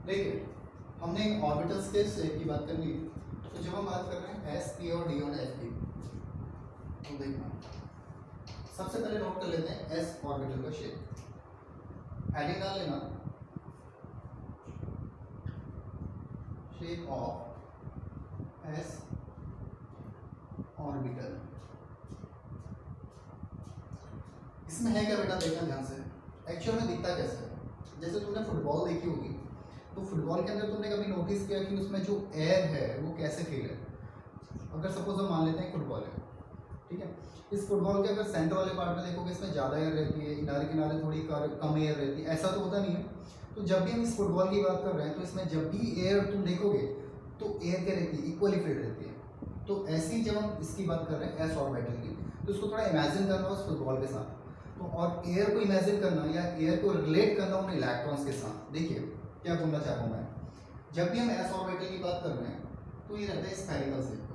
देखिए हमने ऑर्बिटल्स के शेप की बात करनी है, तो जब हम बात कर रहे हैं एस पी और डी और एफ की, तो देखना सबसे पहले नोट कर लेते हैं एस ऑर्बिटल का शेप। हेडिंग डाल लेना शेप ऑफ एस ऑर्बिटल। इसमें है क्या बेटा, देखना ध्यान से। एक्चुअल में दिखता कैसे है, जैसे तुमने फुटबॉल देखी होगी, तो फुटबॉल के अंदर तुमने कभी नोटिस किया कि उसमें जो एयर है वो कैसे फील है। अगर सपोज हम मान लेते हैं फुटबॉल है, ठीक है, इस फुटबॉल के अगर सेंटर वाले पार्ट में देखोगे इसमें ज़्यादा एयर रहती है, किनारे किनारे थोड़ी कम एयर रहती है, ऐसा तो होता नहीं है। तो जब भी हम इस फुटबॉल की बात कर रहे हैं तो इसमें जब भी एयर तुम देखोगे तो एयर क्या रहती है, इक्वली फिल्ड रहती है। तो ऐसी जब हम इसकी बात कर रहे हैं एस ऑर्बिटल की, तो इसको थोड़ा इमेजिन करना उस फुटबॉल के साथ, तो और एयर को इमेजिन करना या एयर को रिलेट करना उन इलेक्ट्रॉन्स के साथ। देखिए क्या बोलना चाह रहा हूँ मैं, जब भी हम एस ऑर्बिटल की बात कर रहे हैं तो ये रहता है स्फेरिकल शेप का।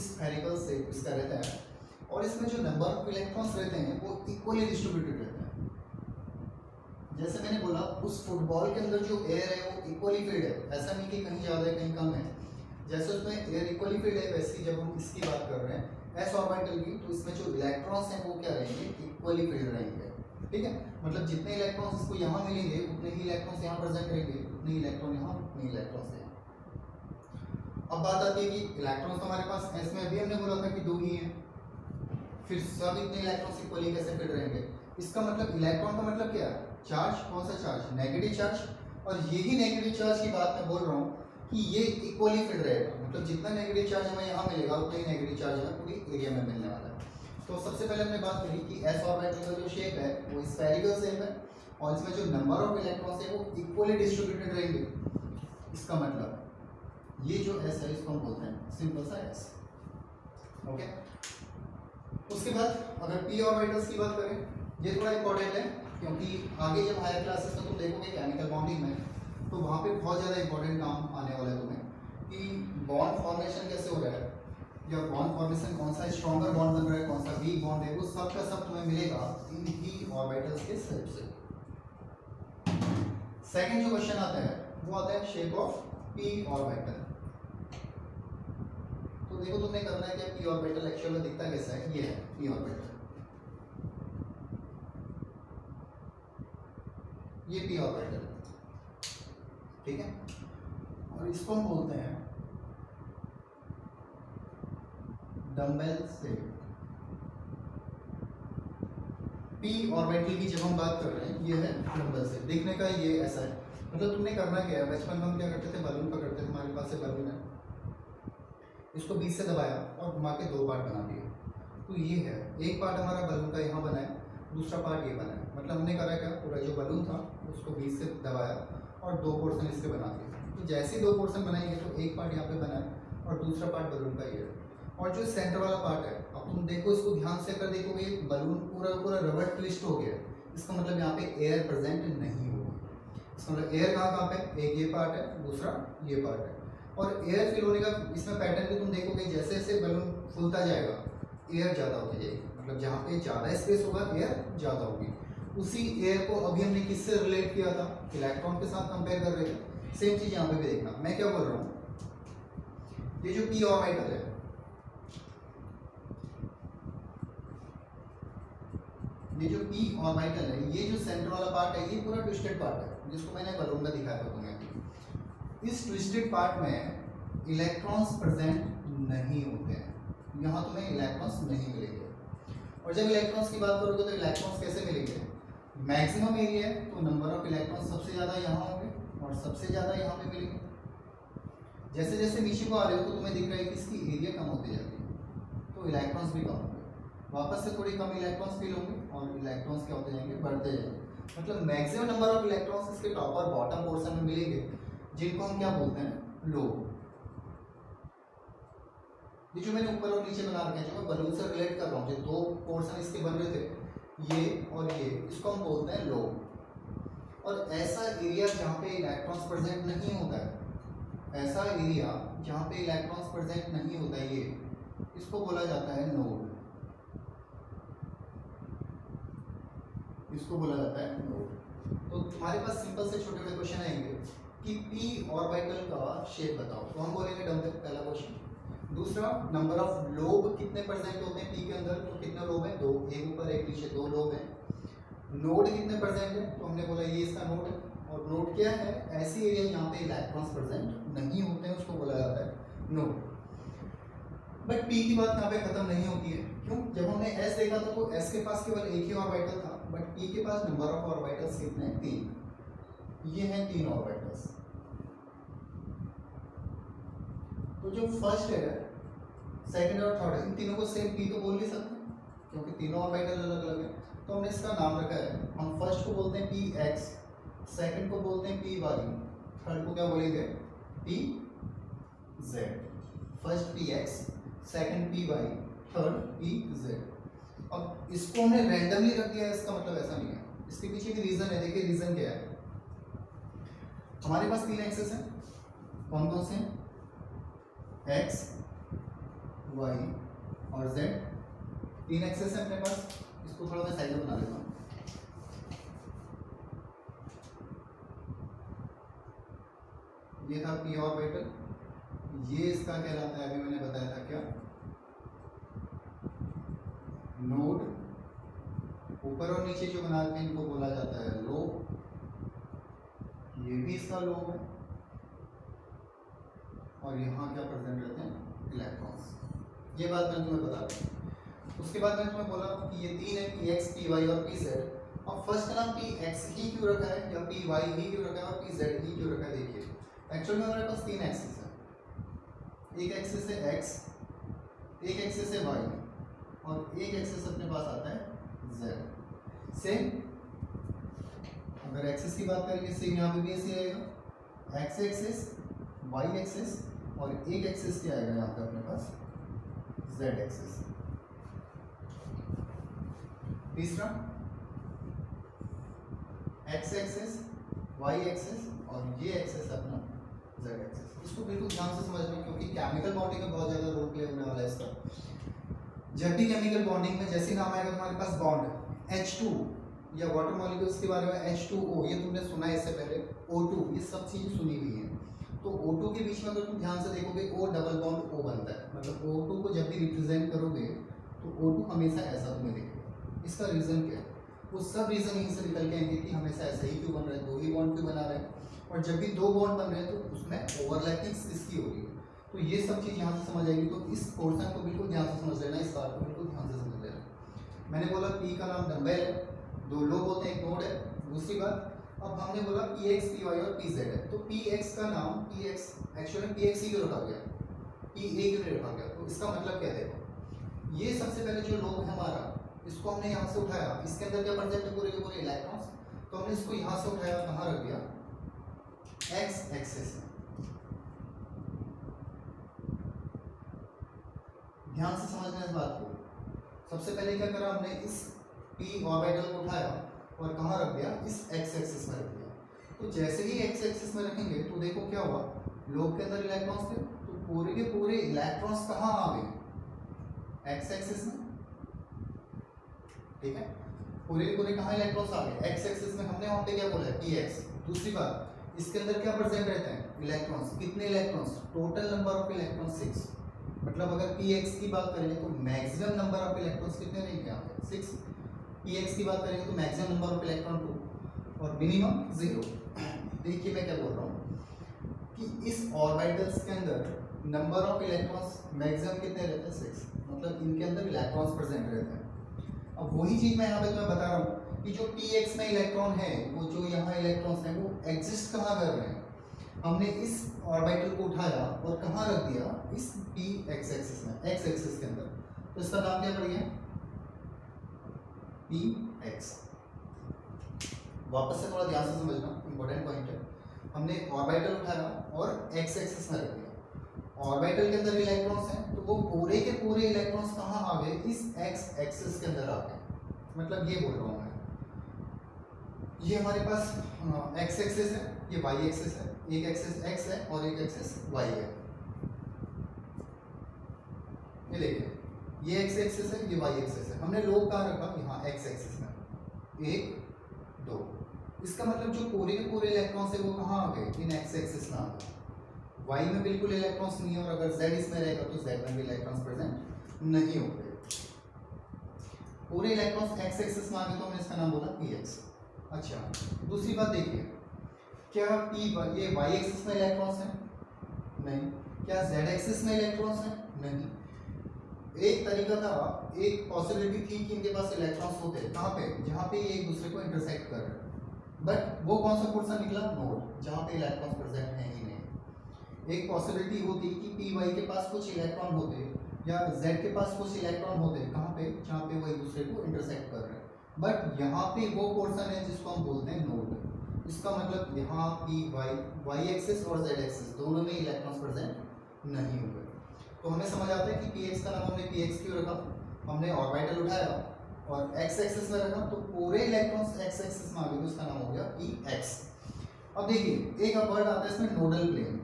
स्फेरिकल शेप इसका रहता है, और इसमें जो नंबर ऑफ इलेक्ट्रॉन्स रहते हैं वो इक्वली डिस्ट्रीब्यूटेड रहते हैं। जैसे मैंने बोला उस फुटबॉल के अंदर जो एयर है वो इक्वली फिल्ड है, ऐसा नहीं कि कहीं ज़्यादा है कहीं कम है। जैसे उसमें एयर इक्वली फिल्ड है, वैसे ही जब हम इसकी बात कर रहे हैं एस ऑर्बिटल की, तो इसमें जो इलेक्ट्रॉन्स हैं वो क्या रहेंगे, इक्वली फिल्ड रहेंगे। ठीक है, मतलब जितने इलेक्ट्रॉन्स इसको यहाँ मिलेंगे उतने ही इलेक्ट्रॉन्स यहाँ प्रेजेंट रहेंगे, उतने ही इलेक्ट्रॉन यहाँ, उतने ही इलेक्ट्रॉन्स यहाँ। अब बात आती है कि इलेक्ट्रॉन्स हमारे पास एस में अभी हमने बोला था कि 2 ही हैं, फिर सब इतने इलेक्ट्रॉन्स इक्वली कैसे फिल्ड रहेंगे। इसका मतलब इलेक्ट्रॉन का मतलब क्या है, चार्ज। कौन सा चार्ज, नेगेटिव चार्ज। और यही नेगेटिव चार्ज की बात मैं बोल रहा हूँ कि ये इक्वली फिल्ड रहेगा, मतलब जितना नेगेटिव चार्ज हमें यहाँ मिलेगा उतना ही नेगेटिव चार्ज हमें पूरी एरिया में मिलने वाला है। तो सबसे पहले हमने बात करी कि एस ऑर्बिटल का जो शेप है वो स्फेरिकल शेप है, और इसमें जो नंबर ऑफ इलेक्ट्रॉन्स है वो इक्वली डिस्ट्रीब्यूटेड रहेंगे। इसका मतलब ये जो एस है इसको हम बोलते हैं सिंपल सा एस। ओके, उसके बाद अगर पी ऑर्बिटल्स की बात करें, ये थोड़ा इंपॉर्टेंट है क्योंकि आगे जब हायर क्लासेस में तुम देखोगे केमिकल बॉन्डिंग में, तो वहाँ पे बहुत ज़्यादा इंपॉर्टेंट काम आने वाला है तुम्हें कि बॉन्ड फॉर्मेशन कैसे हो रहा है, या बॉन्ड फॉर्मेशन कौन सा स्ट्रॉन्गर बॉन्ड बन रहा है, कौन सा वीक बॉन्ड है, वो सब का सब तुम्हें मिलेगा इन पी ऑर्बिटल्स के शेप से। सेकंड जो क्वेश्चन आता है वो आता है शेप ऑफ पी ऑर्बिटल। तो देखो तुमने करना है क्या, पी ऑर्बिटल एक्चुअल में दिखता कैसा है, ये है पी ऑर्बिटल, ये पी ऑर्बिटल, ठीक है। और इसको हम बोलते हैं डम्बेल शेप। पी ऑर्बिटल की जब हम बात कर रहे हैं ये है डम्बेल शेप, देखने का ये ऐसा है। मतलब तुमने करना क्या है, बचपन में हम क्या करते थे, बलून पकड़ते थे, हमारे पास से बलून है, इसको बीच से दबाया और घुमा के 2 पार्ट बना दिए। तो ये है एक पार्ट हमारा बलून का यहाँ बना है, दूसरा पार्ट ये बना है। मतलब हमने करा क्या, पूरा जो बलून था उसको बीच से दबाया और 2 पोर्शन इसके बना दिए। तो जैसे ही 2 पोर्शन बनाएंगे तो एक पार्ट यहाँ पे बना है और दूसरा पार्ट बलून का ये है। और जो सेंटर वाला पार्ट है, अब तुम देखो इसको ध्यान से कर देखोगे, बलून पूरा पूरा रबर ट्विस्ट हो गया। इसका मतलब यहाँ पे एयर प्रेजेंट नहीं होगी। इसका मतलब एयर कहाँ कहाँ पे, एक ये पार्ट है, दूसरा ये पार्ट है। और एयर फिल होने का इसमें पैटर्न भी तुम देखोगे, जैसे जैसे बलून फूलता जाएगा एयर ज़्यादा होती जाएगी, मतलब जहाँ पे ज़्यादा स्पेस होगा एयर ज़्यादा होगी। उसी एयर को अभी हमने किससे रिलेट किया था, इलेक्ट्रॉन के साथ कंपेयर कर रहे थे। सेम चीज़ यहाँ पे भी देखना, मैं क्या बोल रहा हूँ, ये जो पी ऑर्बिटल है, ये जो पी ऑर्बिटल है, ये जो सेंटर वाला पार्ट है ये पूरा ट्विस्टेड पार्ट है, जिसको मैंने बलून में दिखाया था तुम्हें। इस ट्विस्टेड पार्ट में इलेक्ट्रॉन्स प्रेजेंट नहीं होते हैं, यहाँ तुम्हें इलेक्ट्रॉन्स नहीं मिलेंगे। और जब इलेक्ट्रॉन्स की बात करोगे तो इलेक्ट्रॉन्स कैसे मिलेंगे, मैक्सिमम एरिया है तो नंबर ऑफ इलेक्ट्रॉन्स सबसे ज़्यादा यहाँ होंगे और सबसे ज़्यादा यहाँ पे मिलेंगे। जैसे जैसे नीचे को आ रहे हो तो तुम्हें दिख रहा है कि इसकी एरिया कम होती जाती है, तो इलेक्ट्रॉन्स भी कम होंगे, वापस से थोड़ी कम इलेक्ट्रॉन्स फील होंगे और इलेक्ट्रॉन्स क्या होते जाएंगे, बढ़ते जाएंगे। मतलब मैक्सिमम नंबर ऑफ इलेक्ट्रॉन्स इसके टॉप और बॉटम पोर्शन में मिलेंगे, जिनको हम क्या बोलते हैं, लोब। ये जो मैंने ऊपर और नीचे बना रखे हैं, जो मैं बलून से रिलेट कर रहा हूँ, जो 2 पोर्शन इसके बन रहे थे, ये और ये, इसको हम बोलते हैं लोब। और ऐसा एरिया जहाँ पे इलेक्ट्रॉन्स प्रेजेंट नहीं होता है, ऐसा एरिया जहाँ पे इलेक्ट्रॉन्स प्रेजेंट नहीं होता है, ये इसको बोला जाता है नोड। इसको बोला जाता है नोड। तो तुम्हारे पास सिंपल से छोटे छोटे क्वेश्चन आएंगे कि पी ऑर्बिटल का शेप बताओ, तो हम बोलेंगे डम्बल, पहला क्वेश्चन। दूसरा, नंबर ऑफ लोब कितने परसेंट होते हैं पी के अंदर, तो कितने लोब हैं, दो, एक ऊपर एक नीचे, दो लोब हैं। नोड कितने परसेंट है, तो हमने बोला ये इसका नोड है। और नोड क्या है, ऐसी एरिया जहाँ पे इलेक्ट्रॉन्स प्रेजेंट नहीं होते हैं उसको बोला जाता है नोड। बट पी की बात यहाँ पे खत्म नहीं होती है, क्यों, जब हमने एस देखा था तो एस के पास केवल एक ही ऑर्बिटल था, बट पी के पास नंबर ऑफ ऑर्बिटल्स कितने हैं, 3। ये हैं 3 ऑर्बिटल्स। तो जो फर्स्ट है, सेकंड और थर्ड है, इन तीनों को सेम पी तो बोल नहीं सकते क्योंकि तीनों ऑर्बिटल अलग अलग है। तो हमने इसका नाम रखा है, हम फर्स्ट को बोलते हैं पी एक्स, सेकंड को बोलते हैं पी वाई, थर्ड को क्या बोलेंगे, p z. First p x, second p y, third p z. अब इसको हमने रैंडमली रख दिया है, इसका मतलब ऐसा नहीं है, इसके पीछे भी रीजन है। देखिए रीजन क्या है, हमारे पास 3 एक्सेस हैं, कौन कौन से हैं, एक्स, वाई और जेड, 3 एक्सेस है अपने पास। इसको थोड़ा मैं साइड में बना देता हूँ। ये था पी ऑर्बिटल, ये इसका कहलाता है, अभी मैंने बताया था क्या, नोड। ऊपर और नीचे जो बनाते हैं इनको बोला जाता है लोब, ये भी इसका लोब है। और यहाँ क्या प्रेजेंट रहते हैं, इलेक्ट्रॉन्स। ये बात मैंने तुम्हें बता दी। उसके बाद मैंने तुम्हें बोला कि ये 3 है, पी एक्स, पी वाई और पी जेड। अब फर्स्ट का नाम पी एक्स ही क्यों रखा है, या पी वाई ही क्यों रखा है, और पी जेड ही क्यों रखा है। देखिए एक्चुअल में हमारे पास 3 एक्सिस है, एक एक्सिस है एक्स, एक एक्सिस है वाई और एक एक्सिस अपने पास आता है जेड। सेम अगर एक्सिस की बात करेंगे, सेम यहाँ पे भी ऐसे आएगा, एक्स एक्सिस, वाई एक्सिस और एक एक्सिस क्या आएगा यहाँ पे अपने पास, जेड एक्सिस। तीसरा एक्स एक्सिस, वाई एक्सिस और ये एक्सिस अपना जेड एक्सिस। इसको बिल्कुल ध्यान से समझना क्योंकि केमिकल बॉन्डिंग में बहुत ज़्यादा रोल प्ले होने वाला है इसका। जब भी केमिकल बॉन्डिंग में जैसे नाम आएगा तुम्हारे पास बॉन्ड H2 या वाटर मॉलिक्यूल्स के बारे में H2O, ये तुमने सुना है इससे पहले, O2, ये सब चीज़ें सुनी हुई हैं। तो O2 के बीच में अगर तुम ध्यान से देखोगे O डबल बॉन्ड O बनता है, मतलब O2 को जब भी रिप्रेजेंट करोगे तो O2 हमेशा ऐसा तुम्हें दिखेगा। इसका रीज़न क्या है, वो सब रीज़न यहीं से निकल के आएंगे कि हमेशा ऐसा ही क्यों बन रहा है, 2 ही बॉन्ड क्यों बना रहे हैं, और जब भी 2 बॉन्ड बन रहे हैं तो उसमें ओवरलैपिंग किसकी हो रही है। तो ये सब चीज़ यहाँ से समझ आएगी। तो इस पोर्शन को बिल्कुल ध्यान से समझ लेना, इस बात को बिल्कुल ध्यान से समझ लेना। मैंने बोला पी का नाम डम्बेल है, 2 लोब होते हैं, एक नोड है। दूसरी बात, अब हमने बोला पी एक्स, पी वाई और पी जेड है, तो पी एक्स का नाम p x, actually p x ही क्यों रखा गया, पी ए क्यों नहीं रखा गया, तो इसका मतलब क्या देखो, ये सबसे पहले जो लोब है हमारा, इसको हमने यहाँ से उठाया, इसके अंदर क्या प्रेजेंट है, पूरे के पूरे इलेक्ट्रॉन्स, तो हमने इसको यहाँ से उठाया, कहाँ रख दिया, एक्स एक्सिस में। ध्यान से समझना इस बात को। सबसे पहले क्या करा हमने, इस पी ऑर्बिटल को उठाया और कहाँ रख दिया, इस एक्स एक्सिस में रख दिया। तो जैसे ही एक्स एक्सिस में रखेंगे तो देखो क्या हुआ, लोब के अंदर इलेक्ट्रॉन्स थे, तो पूरे के पूरे इलेक्ट्रॉन्स कहाँ आ गए, एक्स एक्सिस में, ठीक है, पूरे के पूरे कहाँ इलेक्ट्रॉन्स आ गए, एक्स एक्सिस में। हमने वहाँ पे क्या बोला है, पी एक्स। दूसरी बात, इसके अंदर क्या प्रेजेंट रहते हैं, इलेक्ट्रॉन्स। कितने electrons, total number of electron 6। मतलब अगर पी एक्स की बात करेंगे तो मैक्सिमम नंबर ऑफ इलेक्ट्रॉन्स कितने रहेंगे यहाँ पे, 6। पी एक्स की बात करेंगे तो मैक्सिमम नंबर ऑफ इलेक्ट्रॉन 2 और मिनिमम 0। देखिए मैं क्या बोल रहा हूँ कि इस ऑर्बिटल्स के अंदर नंबर ऑफ इलेक्ट्रॉन्स मैक्सिमम कितने रहते हैं, 6। मतलब इनके अंदर इलेक्ट्रॉन्स प्रेजेंट रहते हैं। अब वही चीज़ मैं यहाँ पे तुम्हें बता रहा हूँ कि जो पी एक्स में इलेक्ट्रॉन है, वो जो यहाँ इलेक्ट्रॉन्स हैं वो एग्जिस्ट कहाँ कर रहे हैं। हमने इस ऑर्बिटल को उठाया और कहाँ रख दिया, इस पी एक्स एक्सिस में, एक्स एक्सिस के अंदर। तो इसका नाम क्या पड़ गया, पी एक्स। वापस से थोड़ा ध्यान से समझना, इंपॉर्टेंट पॉइंट है। हमने ऑर्बिटल उठाया और एक्स एक्सिस में रख दिया। ऑर्बिटल के अंदर इलेक्ट्रॉन्स हैं, तो वो पूरे के पूरे इलेक्ट्रॉन्स कहाँ आ गए, इस एक्स एक्सिस के अंदर आ गए। मतलब ये बोल रहा हूँ मैं, ये हमारे पास एक्स एक्सिस है, ये वाई एक्सिस है, एक एक्सिस एक्स है और एक एक्सिस वाई है। ये देखिए, ये एक्स एक्सिस है, ये वाई एक्सिस है। हमने लोब कहाँ रखा, यहाँ एक्स एक्सिस में। 1 2। इसका मतलब जो पूरे के पूरे इलेक्ट्रॉन्स है वो कहाँ आ गए, इन एक्स एक्सिस में आ गए। वाई में बिल्कुल इलेक्ट्रॉन्स नहीं है, और अगर जेड इसमें रहेगा तो जेड में भी इलेक्ट्रॉन्स प्रेजेंट नहीं होंगे। पूरे इलेक्ट्रॉन्स एक्स एक्सिस में आ गए तो हमने इसका नाम बोला पी एक्स। अच्छा, दूसरी बात देखिए, क्या पी ये वाई एक्सिस में इलेक्ट्रॉन्स हैं? नहीं। क्या जेड एक्सिस में इलेक्ट्रॉन्स हैं? नहीं। एक तरीका था, एक पॉसिबिलिटी थी कि इनके पास इलेक्ट्रॉन्स होते हैं, कहाँ पे, जहाँ पे ये एक दूसरे को इंटरसेक्ट कर रहे हैं, बट वो कौन सा पोर्शन निकला, नोड, जहाँ पे इलेक्ट्रॉन्स प्रेजेंट है ही नहीं। एक पॉसिबिलिटी होती कि पी वाई के पास कुछ इलेक्ट्रॉन होते या जेड के पास कुछ इलेक्ट्रॉन होते, कहाँ पे, जहाँ पे वो एक दूसरे को इंटरसेक्ट कर रहे हैं, बट यहाँ पे वो पोर्शन है जिसको हम बोलते हैं नोड। इसका मतलब यहाँ पी वाई एक्सिस और जेड एक्सिस दोनों में इलेक्ट्रॉन्स प्रेजेंट नहीं हुए। तो हमें समझ आता है कि पी एक्स का नाम हमने पी एक्स क्यों रखा, हमने ऑर्बिटल उठाया और एक्स एक्सिस में रखा, तो पूरे इलेक्ट्रॉन्स एक्स एक्सिस में आ गए, तो इसका नाम हो गया पी एक्स। अब देखिए एक वर्ड आता है इसमें, nodal plane.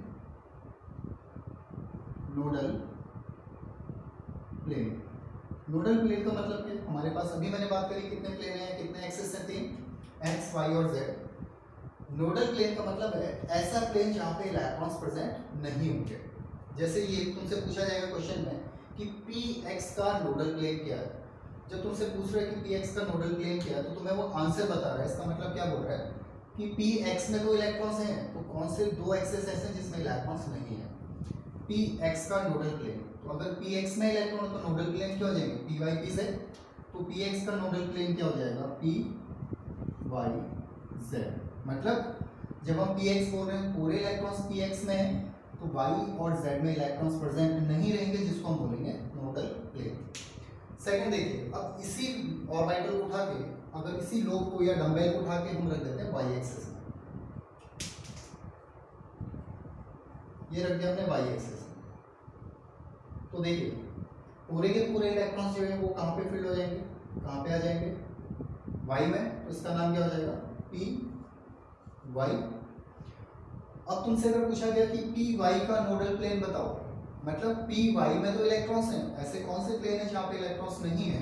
Nodal plane, nodal plane का मतलब क्या, हमारे पास अभी मैंने बात करी कितने प्लेन हैं, कितने एक्सिस हैं, 3, एक्स वाई और जेड। नोडल प्लेन का मतलब है ऐसा प्लेन जहाँ पे इलेक्ट्रॉन्स प्रेजेंट नहीं होंगे। जैसे ये तुमसे पूछा जाएगा क्वेश्चन में कि पी एक्स का नोडल प्लेन क्या है, जब तुमसे पूछ रहे हैं कि पी एक्स का नोडल प्लेन क्या है, तो तुम्हें वो आंसर बता रहा है। इसका मतलब क्या बोल रहा है कि पी एक्स में 2 इलेक्ट्रॉन्स हैं, तो कौन से 2 एक्सिस ऐसे हैं जिसमें इलेक्ट्रॉन्स नहीं है, पी एक्स का नोडल प्लेन। तो अगर पी एक्स में इलेक्ट्रॉन है तो नोडल प्लेन क्या हो जाएंगे, पी वाई पी जेड। तो पी एक्स का नोडल प्लेन क्या हो जाएगा, पी वाई जेड। मतलब जब हम पी एक्स बोल रहे हैं पूरे इलेक्ट्रॉन्स पी एक्स में हैं, तो वाई और जेड में इलेक्ट्रॉन्स प्रेजेंट नहीं रहेंगे, जिसको हम बोलेंगे नोडल प्लेन। सेकंड देखिए, अब इसी ऑर्बिटल को उठा के, अगर इसी लोब को या डंबल को उठा के हम रख देते हैं वाई एक्सिस में, ये रख दिया हमने वाई एक्सिस में, तो देखिए पूरे के पूरे इलेक्ट्रॉन्स जो है वो कहाँ पे फील्ड हो जाएंगे, कहाँ पे आ जाएंगे, वाई में। तो इसका नाम क्या हो जाएगा, पी वाई। अब तुमसे अगर पूछा गया कि पी वाई का नोडल प्लेन बताओ, मतलब पी वाई में तो इलेक्ट्रॉन्स हैं, ऐसे कौन से प्लेन है जहाँ पे इलेक्ट्रॉन्स नहीं है,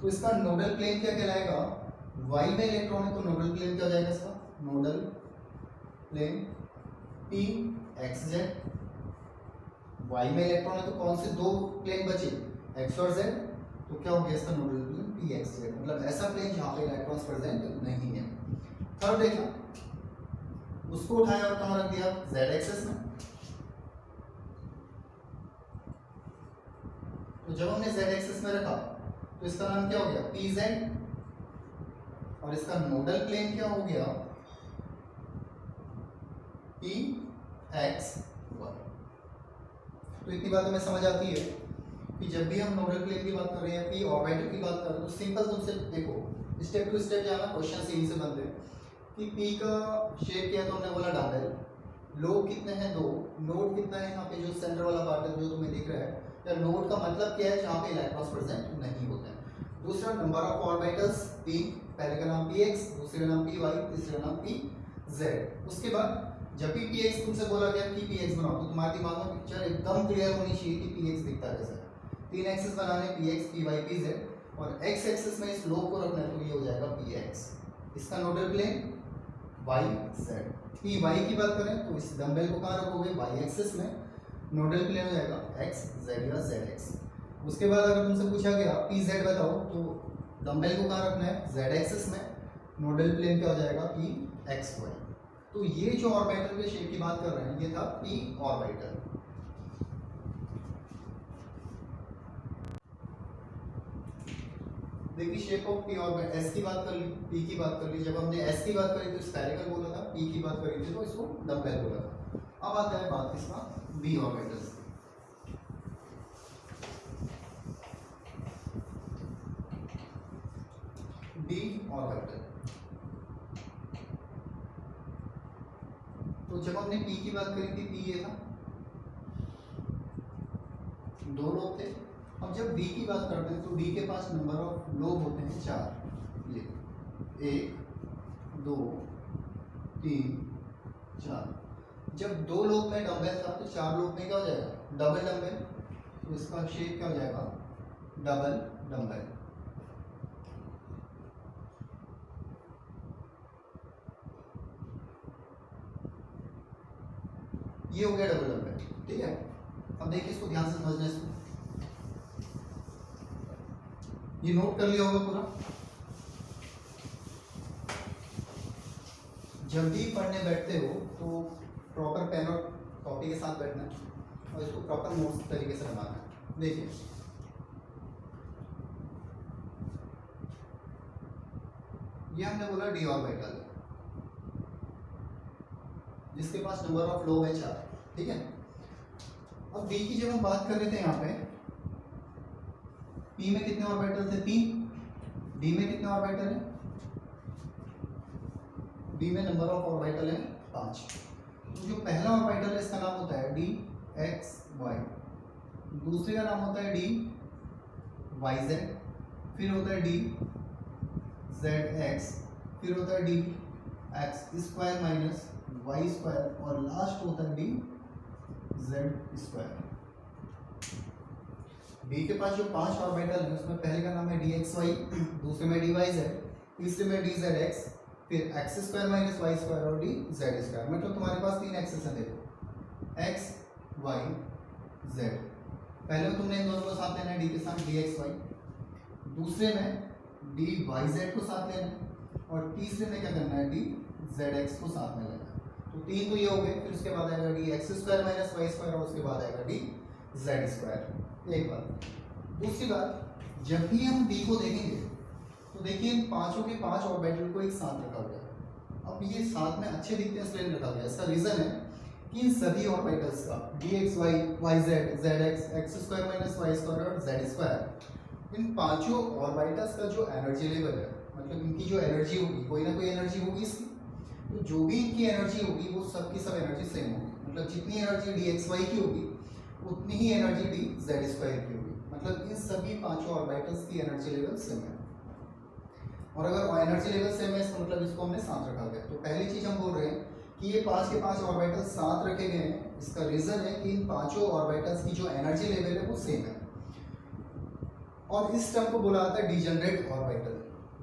तो इसका नोडल प्लेन क्या कहलाएगा, वाई में इलेक्ट्रॉन है तो नोडल प्लेन क्या हो जाएगा इसका, nodal plane p x z. Y में इलेक्ट्रॉन है तो कौन से 2 प्लेन बचे, एक्स और जेड, तो क्या हो गया इसका nodal plane p x z, मतलब ऐसा प्लेन जहाँ पे इलेक्ट्रॉन्स प्रेजेंट नहीं है। थर्ड देखा, उसको उठाया और कहाँ रख दिया, जेड एक्सिस में। तो जब हमने जेड एक्सिस में रखा तो इसका नाम क्या हो गया, पी जेड, और इसका नोडल प्लेन क्या हो गया, पी एक्स वाई। तो इतनी बात हमें समझ आती है कि जब भी हम नोडल प्लेन की बात कर रहे हैं, पी ऑर्बिटल की बात कर रहे हैं, तो सिंपल तुमसे देखो स्टेप टू स्टेप जाना, क्वेश्चन यहीं से बनते हैं कि पी का शेप क्या है, तो हमने बोला डंबल। लोब कितने हैं, 2। नोड कितना है, यहाँ पे जो सेंटर वाला पार्ट है जो तुम्हें दिख रहा है, या नोड का मतलब क्या है, जहाँ पे इलेक्ट्रॉन्स प्रेजेंट नहीं होते हैं। दूसरा नंबर ऑफ ऑर्बिटल्स 3, पहले का नाम पी एक्स, दूसरे का नाम पी वाई, तीसरे का नाम पी जेड। उसके बाद जब भी पी एक्स तुमसे बोला गया कि पी एक्स बनाओ, तो तुम्हारे दिमाग में पिक्चर एकदम क्लियर होनी चाहिए कि पी एक्स दिखता कैसा है। 3 एक्सिस बनाने, p x p y p z, और एक्स एक्सिस में इस लोब को रखना है, तो ये हो जाएगा पी एक्स। इसका nodal plane y z. P y की बात करें तो इस डंबल को कहाँ रखोगे, वाई एक्सिस में, नोडल प्लेन हो जाएगा एक्स जेड या जेड एक्स। उसके बाद अगर तुमसे पूछा गया पी जेड बताओ, तो डंबल को कहाँ रखना है, जेड एक्सिस में, नोडल प्लेन क्या हो जाएगा, पी एक्स वाई। तो ये जो ऑर्बिटल के शेप की बात कर रहे हैं, ये था पी ऑर्बिटल। देखिए shape of P orbital, S की बात कर ली, पी की बात कर ली। जब हमने एस की बात करी तो स्फेरिकल बोला था, पी की बात करी थी तो इसको डंबल बोला था। अब आता है बात किसका, बी ऑर्बिटल। बी ऑर्बिटल, तो जब हमने पी की बात करी थी, पी ये था, 2 लोब थे। अब जब बी की बात करते हैं तो बी के पास नंबर ऑफ लोब होते हैं 4, ये 1 2 3 4। जब 2 लोब में डंबल था तो 4 लोब में क्या हो जाएगा, डबल डंबल। तो इसका शेप क्या हो जाएगा, डबल डंबल। ये हो गया डबल डबलेट, ठीक है। अब देखिए इसको ध्यान से समझना, इसको ये नोट कर लिया होगा पूरा। जब भी पढ़ने बैठते हो तो प्रॉपर पेन और कॉपी के साथ बैठना है और इसको प्रॉपर नोट्स तरीके से बनाना है। देखिए ये हमने बोला डी ऑर्बिटल जिसके पास नंबर ऑफ लोब है 4, ठीक है। अब डी की जब हम बात कर रहे थे यहाँ पे, पी में कितने ऑर्बिटल थे 3, डी में कितने ऑर्बिटल है, डी में नंबर ऑफ ऑर्बिटल है 5। तो जो पहला ऑर्बिटल है इसका नाम होता है डी एक्स वाई, दूसरे का नाम होता है डी वाई जेड, फिर होता है डी जेड एक्स, फिर होता है d x square minus y square और लास्ट होता है डी जेड स्क्वायर। डी के पास जो 5 ऑर्बिटल है उसमें पहले का नाम है डी एक्स वाई, दूसरे में डी वाई जेड, तीसरे में डी जेड एक्स, फिर x square minus y square और डी जेड स्क्वायर। मतलब तुम्हारे पास 3 एक्सेस हैं, देखो एक्स वाई जेड। पहले में तुमने इन दोनों को साथ लेना है डी के साथ डी एक्स वाई, दूसरे में डी वाई जेड को साथ लेना है और तीसरे में क्या करना है डी जेड एक्स को साथ में लेना है। तो 3 तो ये हो गए, फिर उसके बाद आएगा d x square minus y square और उसके बाद आएगा डी जेड स्क्वायर। एक बात। दूसरी बात, जब भी हम डी को देखेंगे तो देखिए इन पांचों के 5 ऑर्बिटल को एक साथ रखा गया। अब ये साथ में अच्छे दिखते हैं इसलिए रखा गया। इसका रीजन है कि इन सभी ऑर्बिटल्स का d x y, y z, z x, x square minus y square और जेड स्क्वायर, इन पांचों ऑर्बिटल्स का जो एनर्जी लेवल है, मतलब इनकी जो एनर्जी होगी, कोई ना कोई एनर्जी होगी इसकी, तो जो भी इनकी एनर्जी होगी वो सब की सब एनर्जी सेम होगी। मतलब जितनी एनर्जी डी एक्स वाई की होगी उतनी ही एनर्जी डी जेड स्क्वायर की होगी। मतलब इन सभी पांचों ऑर्बिटल्स की एनर्जी लेवल सेम है। और अगर एनर्जी लेवल सेम है इसका मतलब इसको हमने साथ रखा गया। तो पहली चीज हम बोल रहे हैं कि ये 5 के 5 ऑर्बिटल्स साथ रखे गए हैं। इसका रीजन है कि इन पांचों ऑर्बिटल्स की जो एनर्जी लेवल है वो सेम है। और इस टर्म को बोला जाता है डीजेनरेट ऑर्बिटल।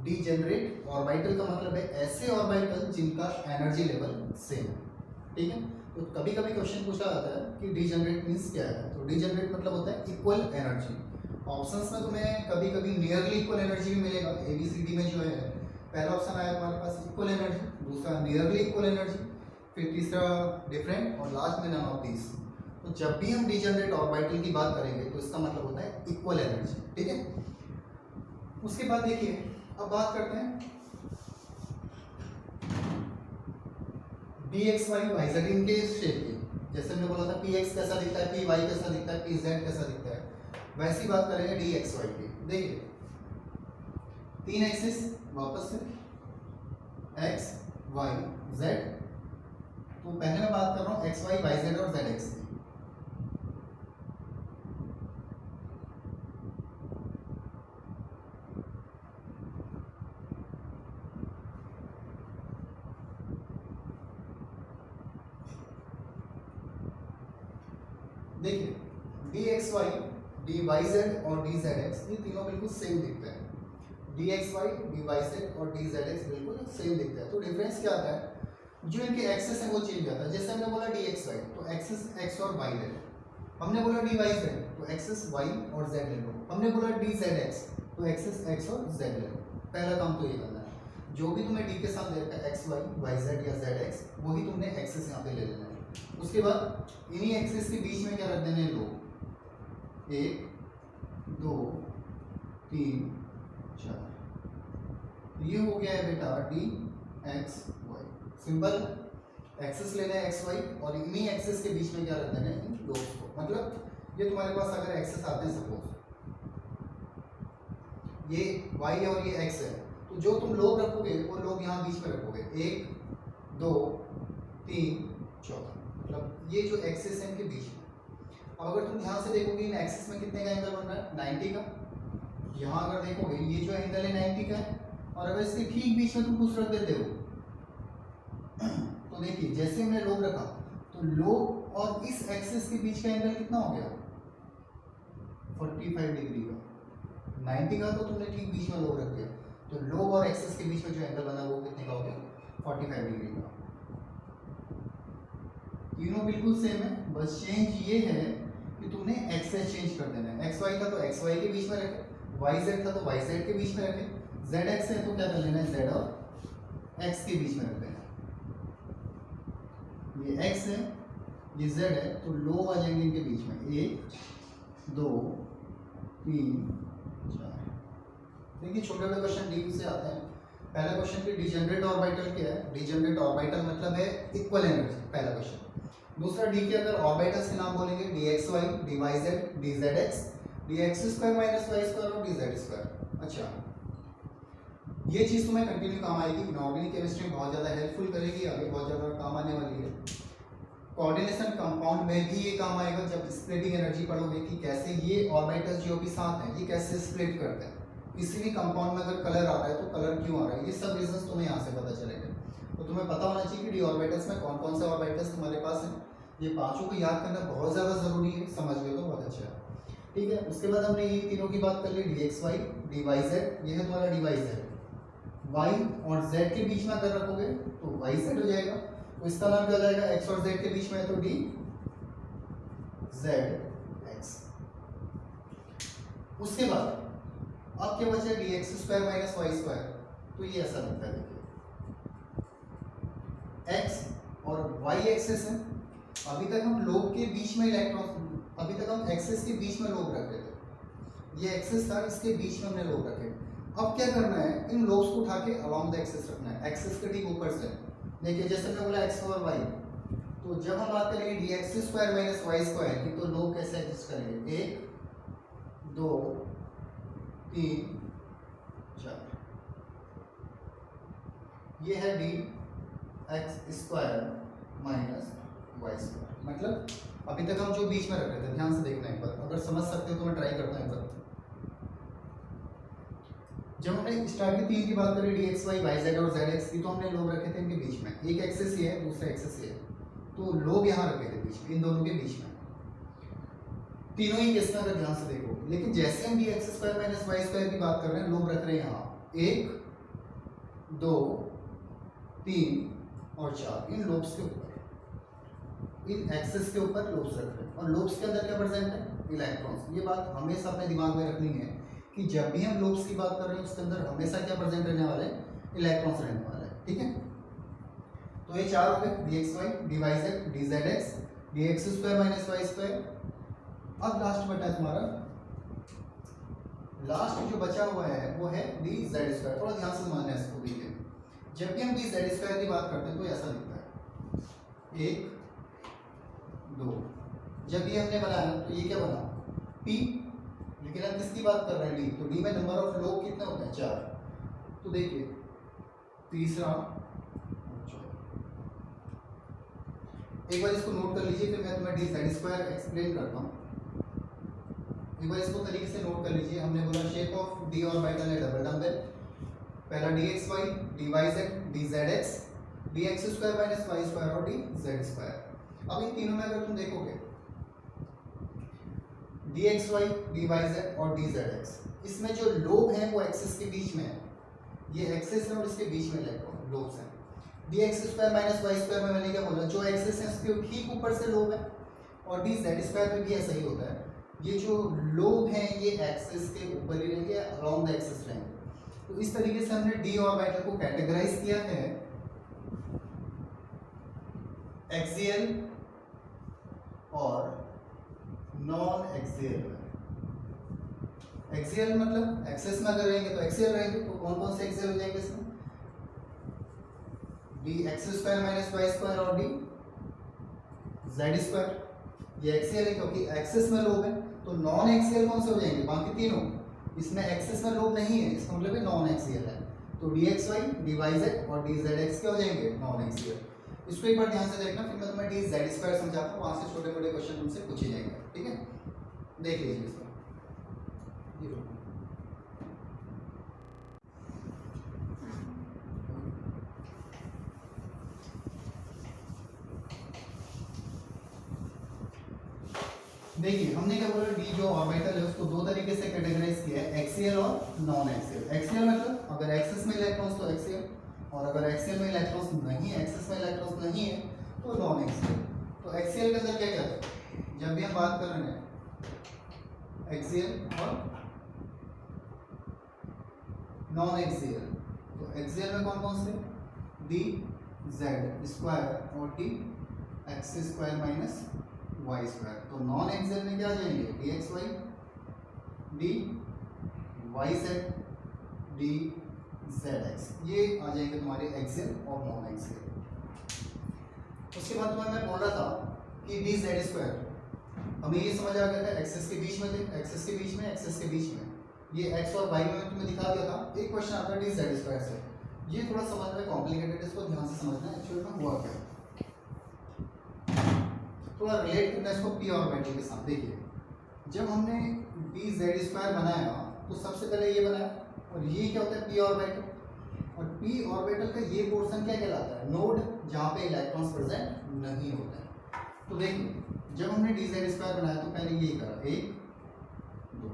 डीजेनरेट ऑर्बिटल का मतलब है ऐसे ऑर्बिटल जिनका एनर्जी लेवल सेम है, ठीक है। तो कभी कभी क्वेश्चन पूछा जाता है कि डीजेनरेट मींस क्या है। तो डीजेनरेट मतलब होता है इक्वल एनर्जी। ऑप्शंस में तुम्हें कभी कभी नियरली इक्वल एनर्जी भी मिलेगा। ए बी सी डी में जो है पहला ऑप्शन आया तुम्हारे पास इक्वल एनर्जी, दूसरा नियरली इक्वल एनर्जी, फिर तीसरा डिफरेंट और लास्ट में नन ऑफ दीस। तो जब भी हम डीजेनरेट ऑर्बिटल की बात करेंगे तो इसका मतलब होता है इक्वल एनर्जी, ठीक है। उसके बाद देखिए अब बात करते हैं d x y y z इनके शेप की। जैसे हमने बोला था पी एक्स कैसा दिखता है, पी वाई कैसा दिखता है, पी जेड कैसा दिखता है, वैसी बात करेंगे डी एक्स वाई की। देखिए 3 एक्सिस वापस से एक्स वाई जेड। तो पहले मैं बात कर रहा हूँ एक्स वाई वाई जेड और जेड एक्स की। देखिए d x y, d y z और डी जेड एक्स ये तीनों बिल्कुल सेम दिखते हैं। D x y, d y z और डी जेड एक्स बिल्कुल सेम दिखते हैं। तो डिफरेंस क्या आता है, जो इनके एक्सेस है वो चेंज आता है। जैसे हमने बोला डी एक्स वाई तो एक्सेस एक्स और वाई ले लो, हमने बोला डी वाई जेड तो एक्सेस वाई और जेड ले लो, हमने बोला डी जेड एक्स तो एक्सेस एक्स और जेड ले लो। पहला काम तो ये करना है, जो भी तुम्हें डी के साथ दे रखा है एक्स वाई, वाई जेड या जेड एक्स, वही तुमने एक्सेस यहाँ पे ले लेना है। उसके बाद इन्हीं एक्सेस के बीच में क्या रख देने हैं लोग, 1 2 3 4। ये हो गया है बेटा d x y. Simple, axis लेना है एक्स वाई और इन्हीं एक्सेस के बीच में क्या रख देना है इन लोग को। मतलब ये तुम्हारे पास अगर एक्सेस आते हैं सपोज ये वाई और ये एक्स है, तो जो तुम लोग रखोगे वो लोग यहाँ बीच में रखोगे, 1 2 3 4। मतलब ये जो एक्सेस है इनके बीच में। अब अगर तुम ध्यान से देखोगे इन एक्सेस में कितने का एंगल बन रहा है, 90 का। यहाँ अगर देखोगे ये जो एंगल है 90 का है और अगर इसके ठीक बीच में तुम कुछ रख देते हो तो देखिए जैसे हमने लोग रखा तो लोग और इस एक्सिस के बीच का एंगल कितना हो गया, 45 डिग्री का। 90 का तो तुमने ठीक बीच में लोग रख दिया, तो लोग और एक्सिस के बीच में जो एंगल बना वो कितने का हो गया, 45 डिग्री का। तीनों बिल्कुल सेम है, बस चेंज ये है कि तुमने एक्स से चेंज कर देना है। एक्स वाई था तो एक्स वाई के बीच में रखे, वाई जेड था तो वाई जेड के बीच में रखे, जेड एक्स है तो क्या कर लेना है, जेड और एक्स के बीच में रख देना। ये एक्स है, ये जेड है, तो लोग आ जाएंगे इनके बीच में, 1 2 3 4। देखिए छोटे छोटे क्वेश्चन डी से आते हैं। पहला क्वेश्चन की डिजेनरेट ऑर्बिटल क्या है, डिजेनरेट ऑर्बिटल मतलब है इक्वल एनर्जी, पहला क्वेश्चन। दूसरा डी के अगर ऑर्बिटल्स के नाम बोलेंगे, d x y, d y z, d z x, d x square minus y square और डी जेड स्क्वायर। अच्छा, ये चीज़ तुम्हें कंटिन्यू काम आएगी, इनऑर्गेनिक केमिस्ट्री में बहुत ज़्यादा हेल्पफुल करेगी, आगे बहुत ज़्यादा काम आने वाली है। कोऑर्डिनेशन कंपाउंड में भी ये काम आएगा जब स्प्लिटिंग एनर्जी पढ़ोगे कि कैसे ये ऑर्बिटल्स जो भी साथ हैं ये कैसे स्प्लिट करते हैं। किसी भी कंपाउंड में अगर कलर आ रहा है तो कलर क्यों आ रहा है, ये सब रीजंस तुम्हें यहाँ से पता चलेंगे। तो तुम्हें पता होना चाहिए कि डी ऑर्बिटल्स में कौन कौन से ऑर्बिटल्स तुम्हारे पास हैं। ये पांचों को याद करना बहुत ज़्यादा ज़रूरी है, समझ गए तो बहुत अच्छा है। ठीक है, उसके बाद हमने ये तीनों की बात कर ली, d x y, d y z, ये है तुम्हारा डी वाई जेड। वाई और जेड के बीच में अगर रखोगे तो वाई जेड हो जाएगा, तो इसका नाम क्या हो जाएगा, एक्स और जेड के बीच में है तो डी जेड एक्स। उसके बाद अब क्या बचा, d x square minus y square, तो ये ऐसा लगता है, देखिए एक्स और वाई एक्सिस है। अभी तक हम लोब के बीच में इलेक्ट्रॉन, अभी तक हम एक्सिस के बीच में लोब रख रहे थे, ये एक्सिस था इसके बीच में हमने लोब रखे। अब क्या करना है, इन लोब्स को उठा के अलोंग द एक्सिस रखना है, एक्सिस के ठीक ऊपर से। देखिए जैसे मैंने बोला एक्स और वाई, तो जब हम बात करेंगे d x square minus y square की, तो लोब कैसे एडजस्ट करेंगे, 1 2 3 4। ये है d x square minus y square. मतलब अभी तक हम जो बीच में रख रहे थे, ध्यान से देखना एक बार, अगर समझ सकते हो तो मैं ट्राई करता हूँ एक बार। जब हमने स्टार्ट की तीन की बात करी, d x y, y z और जेड एक्स की, तो हमने लोब रखे थे इनके बीच में, एक एक्सिस ये है दूसरा एक्सिस ये है, तो लोब यहाँ रखे थे बीच में, इन दोनों के बीच में, तीनों ही केस में अगर ध्यान से देखो। लेकिन जैसे हम d x square minus y square की बात कर रहे हैं, लोब रख रहे हैं यहाँ 1 2 3 और 4, इन लोब्स के ऊपर, इन एक्सिस के ऊपर लोब्स रख रहे हैं, और लोब्स के अंदर क्या प्रेजेंट है, इलेक्ट्रॉन्स। ये बात हमेशा अपने दिमाग में रखनी है कि जब भी हम लोब्स की बात कर रहे हैं उसके अंदर हमेशा क्या प्रेजेंट रहने वाले हैं, इलेक्ट्रॉन्स रहने वाले हैं। ठीक है, तो ये 4 हो गए, d x y, d y z, d z x, d x square minus y square. अब लास्ट बचा है तुम्हारा, लास्ट जो बचा हुआ है वो है डी जेड स्क्वायर। थोड़ा ध्यान से समझना है इसको। देखिए जब भी हम डी जेड स्क्वायर की बात करते हैं तो ऐसा लिखता है 1 2, जब ये हमने बनाया तो ये क्या बना, पी। लेकिन हम किसकी बात कर रहे हैं, डी, तो डी में नंबर ऑफ लोब कितने होते हैं, 4। तो देखिए तीसरा, एक बार इसको नोट कर लीजिए, फिर मैं तुम्हें डी जेड स्क्वायर एक्सप्लेन करता हूँ। एक बार इसको तरीके से नोट कर लीजिए। हमने बोला शेप ऑफ डी ऑर्बिटल है डबल डम्बल, पहला d x y, d y z, d z x, d x square minus y square और डी जेड स्क्वायर। अब इन तीनों में अगर तुम देखोगे d x y, d y z और डी जेड एक्स, इसमें जो लोब हैं वो एक्सिस के बीच में है, ये एक्सिस है और इसके बीच में इलेक्ट्रॉन लोब्स हैं। D x square minus y square में मैंने क्या बोला, जो एक्सिस है उसके ठीक ऊपर से लोब है, और डी जेड स्क्वायर में भी ऐसा ही होता है। ये जो लोब हैं ये एक्सिस के ऊपर ही रहेंगे, अराउंड द एक्सिस रहेंगे। तो इस तरीके से हमने डी ऑर्बिटल को कैटेगराइज किया है एक्सियल और नॉन एक्सियल में। एक्सियल मतलब एक्सिस में अगर रहेंगे तो एक्सियल रहेंगे, तो कौन कौन से एक्सियल हो जाएंगे इसमें, d x square minus y square और डी जेड स्क्वायर। ये एक्सियल है क्योंकि एक्सिस में लोब है। तो नॉन एक्सियल कौन से हो जाएंगे, बाकी तीनों, इसमें एक्सिस में लोब नहीं है, इसका मतलब है नॉन एक्सियल है। तो d x y, d y z और डी जेड एक्स क्या हो जाएंगे, नॉन एक्सियल। इसको एक बार ध्यान से देखना, फिर मैं तुम्हें डी जेड स्क्वायर समझाता हूँ, वहां से छोटे मोटे क्वेश्चन तुमसे पूछे जाएंगे। ठीक है, देख लीजिए इसको। देखिए हमने क्या बोला, डी जो ऑर्बिटल है उसको दो तरीके से कैटेगराइज किया है, एक्सियल और नॉन एक्सियल। एक्सियल मतलब अगर एक्सिस में इलेक्ट्रॉन्स तो एक्सियल, और अगर एक्सियल में इलेक्ट्रॉन्स नहीं है, एक्सिस में इलेक्ट्रॉन्स नहीं है तो नॉन एक्सियल। तो एक्सीएल के अंदर क्या क्या था, जब भी हम बात कर रहे हैं एक्सीएल और नॉन एक्सीएल, तो एक्सीएल में कौन कौन से, डी जेड स्क्वायर और d x square minus y square. तो नॉन एक्सीएल में क्या आ जाएंगे, d x y, d y z, d z x, ये आ जाएंगे तुम्हारे एक्सीएल और नॉन एक्सीएल। उसके बाद तुम्हें मैं बोल रहा था कि डी जेड स्क्वायर, हमें ये समझ आ गया था एक्सेस के बीच में थे, एक्सेस के बीच में, एक्सेस के बीच में, ये एक्स और वाई में तुम्हें दिखा दिया था। एक क्वेश्चन आता है डी जेड स्क्वायर से, ये थोड़ा समझ में कॉम्प्लिकेटेड है, इसको ध्यान से समझना है एक्चुअली में हुआ क्या, थोड़ा रिलेट करना है इसको पी ऑर्बिटल के साथ। देखिए जब हमने डी जेड स्क्वायर बनाया तो सबसे पहले ये बनाया, और ये क्या होता है, पी ऑर्बिटल, और पी ऑर्बिटल का ये पोर्शन क्या कहलाता है, नोड, जहाँ पे इलेक्ट्रॉन्स प्रेजेंट नहीं होते हैं। तो देखिए जब हमने डी जेड स्क्वायर बनाया तो पहले ये करा, एक दो,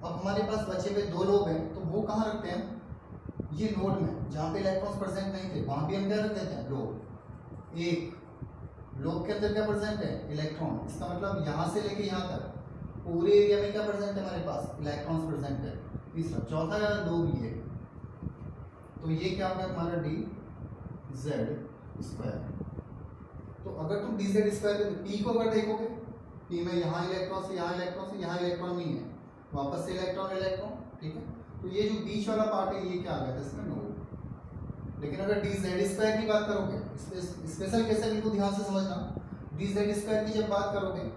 अब हमारे पास बचे हुए दो लोग हैं, तो वो कहाँ रखते हैं, ये नोड में जहाँ पे इलेक्ट्रॉन्स प्रेजेंट नहीं थे वहाँ भी हम क्या रख देते हैं, लोग। एक लोग के अंदर क्या प्रेजेंट है, इलेक्ट्रॉन, इसका मतलब यहाँ से लेके यहाँ तक पूरे एरिया में क्या प्रेजेंट है हमारे पास, इलेक्ट्रॉन्स प्रेजेंट है। तीसरा, चौथा लोग ये, तो ये क्या होगा हमारा डी जेड स्क्वायर। तो अगर तुम डी जेड स्क्वायर के पी को अगर देखोगे, पी में यहाँ इलेक्ट्रॉन से यहाँ इलेक्ट्रॉन से यहाँ इलेक्ट्रॉन नहीं है, वापस से इलेक्ट्रॉन इलेक्ट्रॉन, ठीक है। तो ये जो बीच वाला पार्ट है ये क्या आ गया था इसमें, नोड। लेकिन अगर डी जेड स्क्वायर की बात करोगे, स्पेशल केस है, इनको ध्यान से समझना, डी जेड स्क्वायर की जब बात करोगे,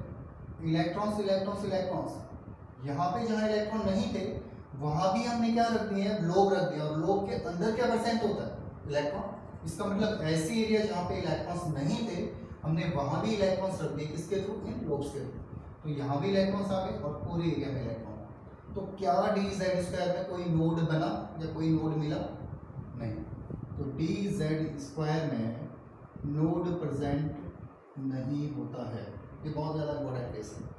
इलेक्ट्रॉन्स इलेक्ट्रॉन्स इलेक्ट्रॉन्स, यहाँ पे जहाँ इलेक्ट्रॉन नहीं थे वहाँ भी हमने क्या रख दिए हैं, लोग रख दिया, और लोग के अंदर क्या परसेंट होता है, इलेक्ट्रॉन। इसका मतलब ऐसी एरिया जहाँ पे इलेक्ट्रॉन्स नहीं थे हमने वहाँ भी इलेक्ट्रॉन्स रख दिए, किसके थ्रू, इन लोब्स के थ्रू। तो यहाँ भी इलेक्ट्रॉन्स आ गए और पूरे एरिया में इलेक्ट्रॉन। तो क्या डी जेड स्क्वायर में कोई नोड बना या कोई नोड मिला, नहीं। तो डी जेड स्क्वायर में नोड प्रेजेंट नहीं होता है, ये बहुत ज़्यादा इंपॉर्टेंट केस है।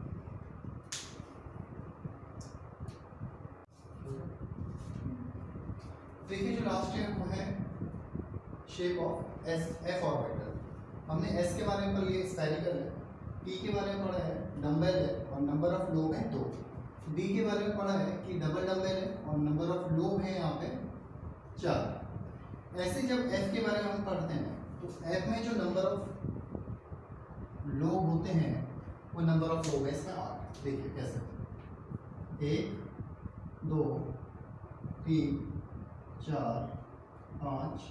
देखिए जो लास्ट है वो है shape of S F orbital. हमने एस के बारे में पढ़ लिया, स्फेरिकल है, पी के बारे में पढ़ा है, डंबल है और नंबर ऑफ लोब है 2, डी के बारे में पढ़ा है कि डबल डंबल है और नंबर ऑफ लोब है यहाँ पे 4। ऐसे जब एफ के बारे में हम पढ़ते हैं तो एफ में जो नंबर ऑफ लोब होते हैं वो नंबर ऑफ लोब है इसमें 8। देखिए कैसे, 1 2 3 4 5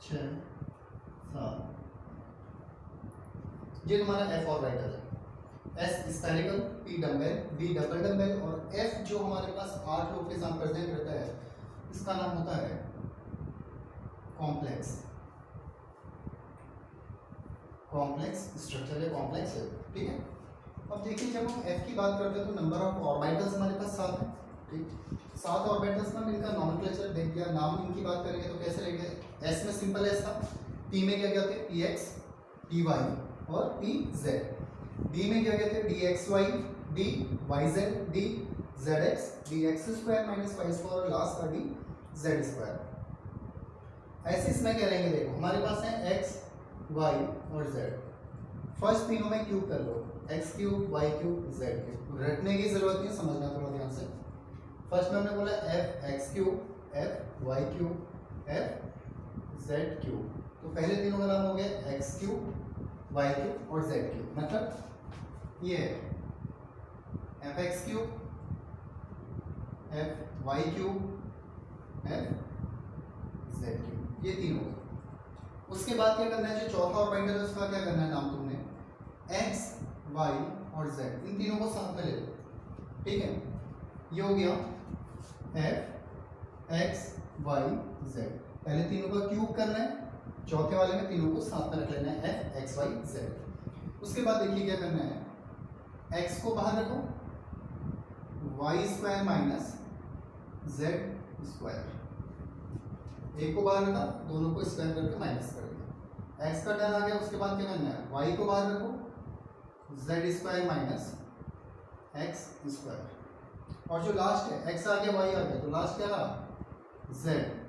6 7, ये तुम्हारा एफ ऑर्बिटल है। S spherical, P dumbbell, D double dumbbell और एफ जो हमारे पास 8 लोग के साथ प्रेजेंट रहता है, इसका नाम होता है कॉम्प्लेक्स, कॉम्प्लेक्स स्ट्रक्चर है, कॉम्प्लेक्स है, ठीक है। अब देखिए जब हम एफ की बात करते हैं तो नंबर ऑफ ऑर्बिटल्स हमारे पास 7 है, ठीक। 7 ऑर्बिटल्स में इनका नॉमेनक्लेचर देख लिया, नाम इनकी बात करेंगे तो कैसे लेंगे, एस में सिंपल एस था, पी में क्या कहते हैं, पी एक्स, डी वाई और पी जेड, डी में क्या कहते हैं, d x y, d y z, d z x, d x square minus y square और लास्ट का डी जेड स्क्वायर। ऐसे इसमें क्या रहेंगे, देखो हमारे पास है एक्स वाई और जेड, फर्स्ट तीनों में क्यूब कर लो, x cube y cube z cube, रटने की जरूरत नहीं, समझना थोड़ा ध्यान से। फर्स्ट में हमने बोला f x cube, f y cube, f z cube, तो पहले तीनों का नाम हो गया एक्स क्यूब, वाई क्यूब और जेड क्यूब। मतलब ये है f x cube, f y cube, f z cube, ये तीन हो गए। उसके बाद क्या करना है, जो चौथा ऑर्बिटल है उसका क्या करना है नाम तुमने, एक्स वाई और जेड, इन तीनों को साथ में ले लो, ठीक है। ये हो गया एफ एक्स वाई जेड, पहले तीनों का क्यूब करना है, चौथे वाले में तीनों को साथ में रख लेना है, एफ एक्स वाई जेड। उसके बाद देखिए क्या करना है, एक्स को बाहर रखो, y square minus z square, एक को बाहर रखा, दोनों को स्क्वायर करके माइनस कर दिया, एक्स का टर्न आ गया। उसके बाद क्या करना है, वाई को बाहर रखो, Z square minus x square, और जो लास्ट है एक्स आ गया वाई आ गया, तो लास्ट क्या रहा, z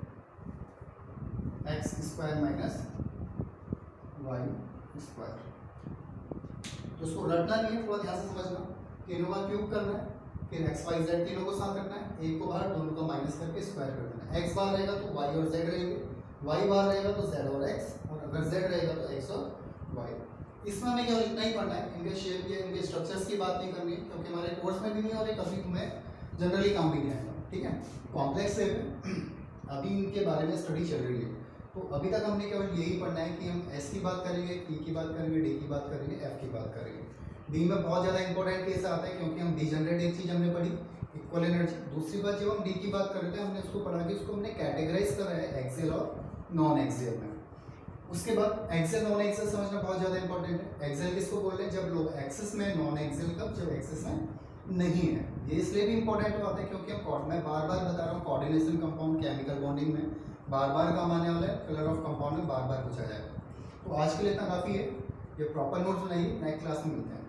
x square minus y square. तो उसको रटना नहीं है, थोड़ा ध्यान से समझना। तीनों का क्यूब करना है, फिर एक्स वाई जेड तीनों को साथ रखना है, एक को बाहर दोनों का माइनस करके स्क्वायर कर देना है। एक्स बाहर रहेगा तो वाई और जेड रहेंगे, वाई बाहर रहेगा तो जेड और एक्स, और अगर जेड रहेगा तो एक्स और वाई। इसमें हमें केवल इतना ही पढ़ना है, इनके शेप या इनके स्ट्रक्चर्स की बात नहीं करनी है, क्योंकि हमारे कोर्स में भी नहीं और कभी तुम्हें जनरली काम भी नहीं आएगा, ठीक है। कॉम्प्लेक्स शेप है, अभी इनके बारे में स्टडी चल रही है, तो अभी तक हमने केवल यही पढ़ना है कि हम एस की बात करेंगे, टी की बात करेंगे, डी की बात करेंगे, एफ की बात करेंगे। डी में बहुत ज़्यादा इंपॉर्टेंट केस आता है, क्योंकि हम डिजनरेट एक चीज़ हमने पढ़ी, इक्वल एनर्जी। दूसरी बात जब हम डी की बात कर रहे थे, हमने उसको पढ़ा कि उसको हमने कैटेगराइज करा है एक्सेल और नॉन एक्सेल में। उसके बाद एक्सेल नॉन एक्सेल समझना बहुत ज़्यादा इंपॉर्टेंट है। एक्सेल किसको बोल रहे हैं, जब लोग एक्सेस में, नॉन एक्सेल कब, जब एक्सेस में नहीं है। ये इसलिए भी इंपॉर्टेंट बात है क्योंकि मैं बार बार बता रहा हूँ, कोऑर्डिनेशन कंपाउंड केमिकल बॉन्डिंग में बार बार काम आने वाला है, कलर ऑफ कंपाउंड में बार बार पूछा जाएगा। तो आज के लिए इतना काफ़ी है, ये प्रॉपर नोट्स बनाइए, नेक्स्ट क्लास में मिलते हैं।